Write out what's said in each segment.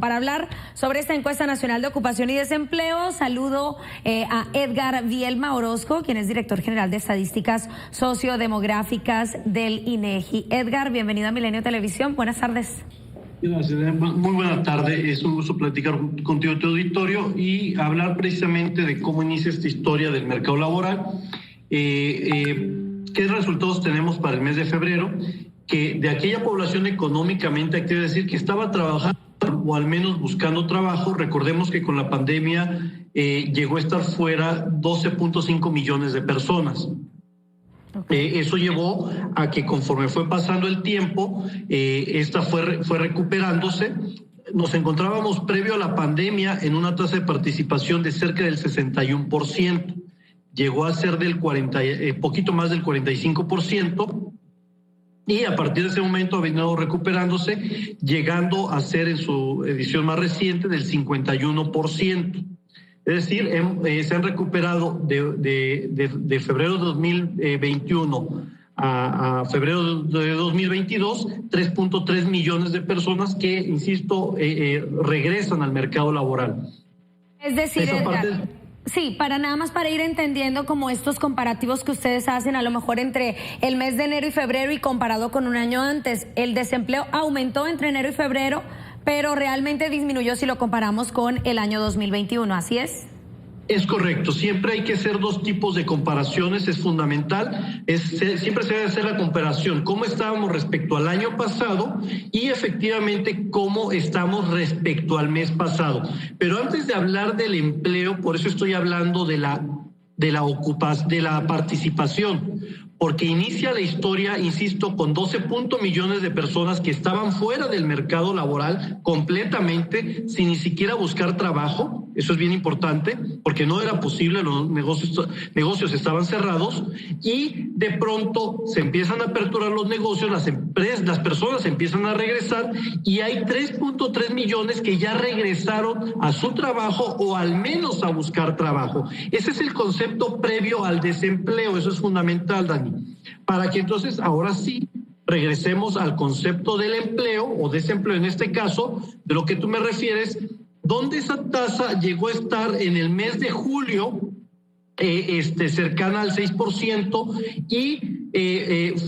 Para hablar sobre esta encuesta nacional de ocupación y desempleo, saludo a Edgar Vielma Orozco, quien es director general de estadísticas sociodemográficas del INEGI. Edgar, bienvenido a Milenio Televisión. Buenas tardes. Gracias, muy buena tarde. Es un gusto platicar contigo, tu auditorio, y hablar precisamente de cómo inicia esta historia del mercado laboral. ¿Qué resultados tenemos para el mes de febrero? Que de aquella población económicamente activa, es decir, que estaba trabajando o al menos buscando trabajo, recordemos que con la pandemia llegó a estar fuera 12.5 millones de personas. Eso llevó a que conforme fue pasando el tiempo, esta fue recuperándose. Nos encontrábamos previo a la pandemia en una tasa de participación de cerca del 61%. Llegó a ser del poquito más del 45%. Y a partir de ese momento ha venido recuperándose, llegando a ser en su edición más reciente del 51%. Es decir, se han recuperado de febrero de 2021 a febrero de 2022 3.3 millones de personas que, insisto, regresan al mercado laboral. Es decir, Edgar, sí, nada más para ir entendiendo como estos comparativos que ustedes hacen, a lo mejor entre el mes de enero y febrero y comparado con un año antes, el desempleo aumentó entre enero y febrero, pero realmente disminuyó si lo comparamos con el año 2021, ¿así es? Es correcto, siempre hay que hacer dos tipos de comparaciones, es fundamental, siempre se debe hacer la comparación, cómo estábamos respecto al año pasado y efectivamente cómo estamos respecto al mes pasado. Pero antes de hablar del empleo, por eso estoy hablando de la participación, porque inicia la historia, insisto, con 12 millones de personas que estaban fuera del mercado laboral completamente, sin ni siquiera buscar trabajo. Eso es bien importante, porque no era posible, los negocios estaban cerrados, y de pronto se empiezan a aperturar los negocios, las personas empiezan a regresar, y hay 3.3 millones que ya regresaron a su trabajo o al menos a buscar trabajo. Ese es el concepto previo al desempleo, eso es fundamental, Dani, para que entonces ahora sí regresemos al concepto del empleo o desempleo, en este caso, de lo que tú me refieres, donde esa tasa llegó a estar en el mes de julio cercana al 6% y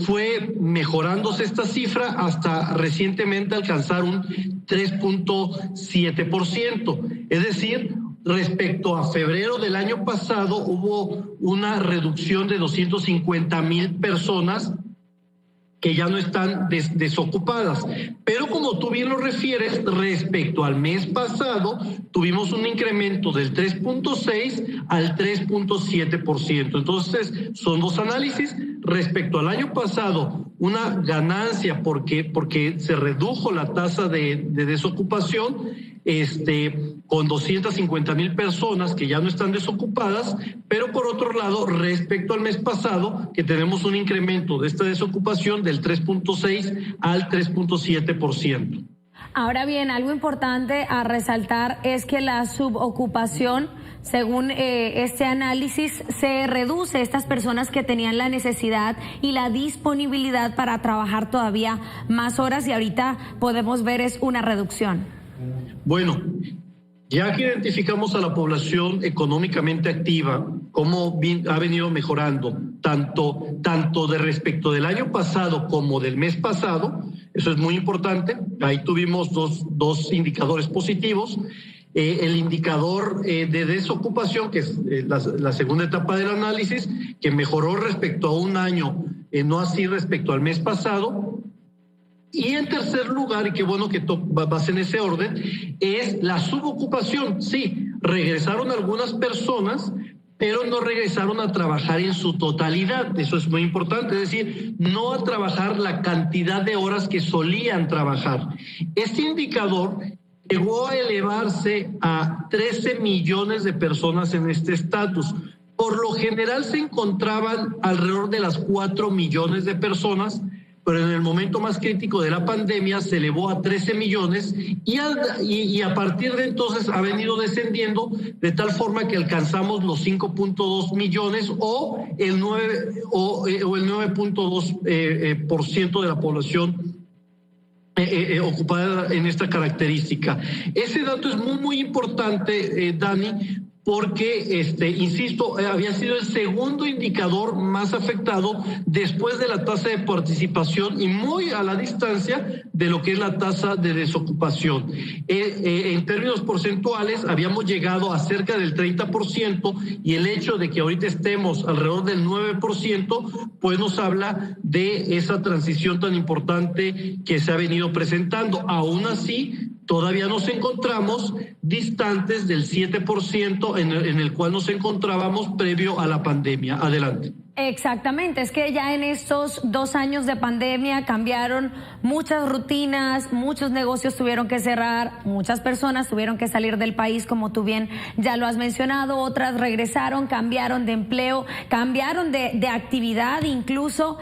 fue mejorándose esta cifra hasta recientemente alcanzar un 3.7%. Es decir, respecto a febrero del año pasado hubo una reducción de 250,000 personas que ya no están desocupadas. Pero como tú bien lo refieres, respecto al mes pasado, tuvimos un incremento del 3.6 al 3.7%. Entonces, son dos análisis. Respecto al año pasado, una ganancia porque se redujo la tasa de desocupación, con 250,000 personas que ya no están desocupadas, pero por otro lado, respecto al mes pasado, que tenemos un incremento de esta desocupación del 3.6 al 3.7%. Ahora bien, algo importante a resaltar es que la subocupación, según este análisis, se reduce. Estas personas que tenían la necesidad y la disponibilidad para trabajar todavía más horas, y ahorita podemos ver es una reducción. Bueno, ya que identificamos a la población económicamente activa, cómo ha venido mejorando, tanto de respecto del año pasado como del mes pasado, eso es muy importante. Ahí tuvimos dos indicadores positivos. El indicador de desocupación, que es la segunda etapa del análisis, que mejoró respecto a un año, no así respecto al mes pasado. Y en tercer lugar, y qué bueno que vas en ese orden, es la subocupación. Sí, regresaron algunas personas, pero no regresaron a trabajar en su totalidad. Eso es muy importante, es decir, no a trabajar la cantidad de horas que solían trabajar. Este indicador llegó a elevarse a 13 millones de personas en este estatus. Por lo general se encontraban alrededor de las 4 millones de personas, pero en el momento más crítico de la pandemia se elevó a 13 millones y a partir de entonces ha venido descendiendo de tal forma que alcanzamos los 5.2 millones o el 9.2% de la población ocupada en esta característica. Ese dato es muy importante, Dani, porque, insisto, había sido el segundo indicador más afectado después de la tasa de participación y muy a la distancia de lo que es la tasa de desocupación. En términos porcentuales, habíamos llegado a cerca del 30% y el hecho de que ahorita estemos alrededor del 9%, pues nos habla de esa transición tan importante que se ha venido presentando. Aún así, todavía nos encontramos distantes del 7% en el cual nos encontrábamos previo a la pandemia. Adelante. Exactamente, es que ya en estos 2 años de pandemia cambiaron muchas rutinas, muchos negocios tuvieron que cerrar, muchas personas tuvieron que salir del país, como tú bien ya lo has mencionado, otras regresaron, cambiaron de empleo, cambiaron de actividad, incluso.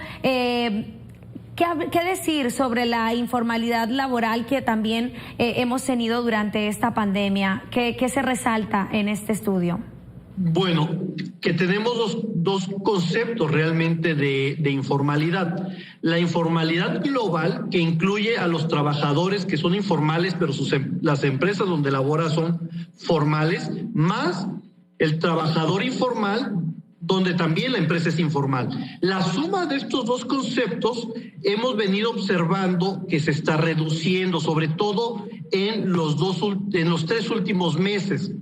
¿Qué decir sobre la informalidad laboral que también hemos tenido durante esta pandemia? ¿Qué se resalta en este estudio? Bueno, que tenemos dos conceptos realmente de informalidad. La informalidad global, que incluye a los trabajadores que son informales, pero las empresas donde labora son formales, más el trabajador informal, donde también la empresa es informal. La suma de estos dos conceptos hemos venido observando que se está reduciendo, sobre todo en los 3 últimos meses,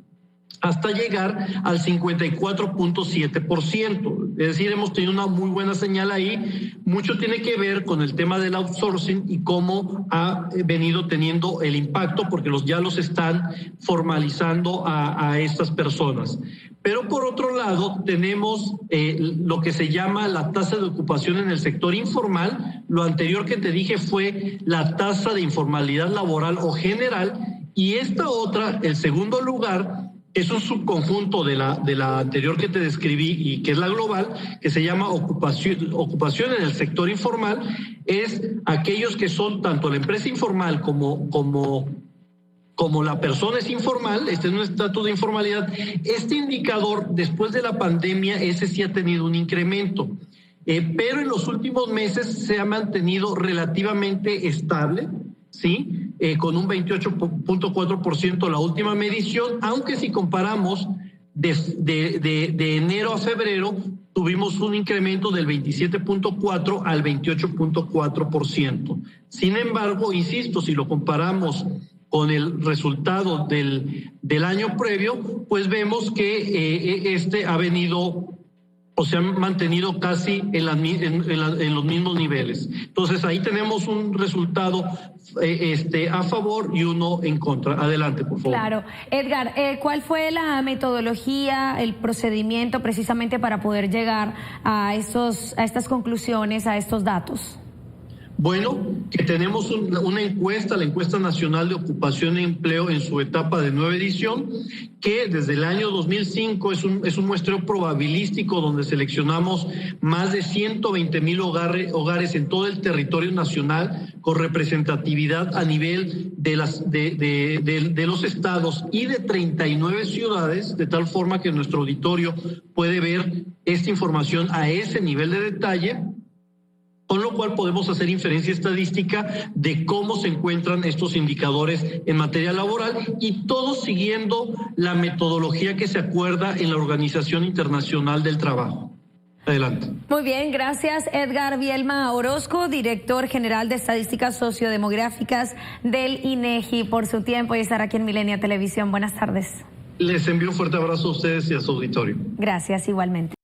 hasta llegar al 54.7%. Es decir, hemos tenido una muy buena señal ahí. Mucho tiene que ver con el tema del outsourcing y cómo ha venido teniendo el impacto, porque ya los están formalizando a estas personas. Pero por otro lado tenemos lo que se llama la tasa de ocupación en el sector informal. Lo anterior que te dije fue la tasa de informalidad laboral o general, y esta otra, el segundo lugar, es un subconjunto de la anterior que te describí y que es la global, que se llama ocupación en el sector informal. Es aquellos que son tanto la empresa informal como la persona es informal, este es un estatus de informalidad. Este indicador, después de la pandemia, ese sí ha tenido un incremento, pero en los últimos meses se ha mantenido relativamente estable, ¿sí? Con un 28.4% la última medición, aunque si comparamos de enero a febrero, tuvimos un incremento del 27.4 al 28.4%. Sin embargo, insisto, si lo comparamos con el resultado del año previo, pues vemos que ha venido o se ha mantenido casi en los mismos niveles. Entonces ahí tenemos un resultado a favor y uno en contra. Adelante, por favor. Claro. Edgar, ¿cuál fue la metodología, el procedimiento precisamente para poder llegar a estas conclusiones, a estos datos? Bueno, que tenemos una encuesta, la encuesta nacional de ocupación e empleo en su etapa de 9 edición, que desde el año 2005 es un muestreo probabilístico donde seleccionamos más de 120,000 hogares en todo el territorio nacional con representatividad a nivel de los estados y de 39 ciudades, de tal forma que nuestro auditorio puede ver esta información a ese nivel de detalle, con lo cual podemos hacer inferencia estadística de cómo se encuentran estos indicadores en materia laboral, y todo siguiendo la metodología que se acuerda en la Organización Internacional del Trabajo. Adelante. Muy bien, gracias Edgar Bielma Orozco, director general de Estadísticas Sociodemográficas del INEGI, por su tiempo y estar aquí en Milenia Televisión. Buenas tardes. Les envío un fuerte abrazo a ustedes y a su auditorio. Gracias, igualmente.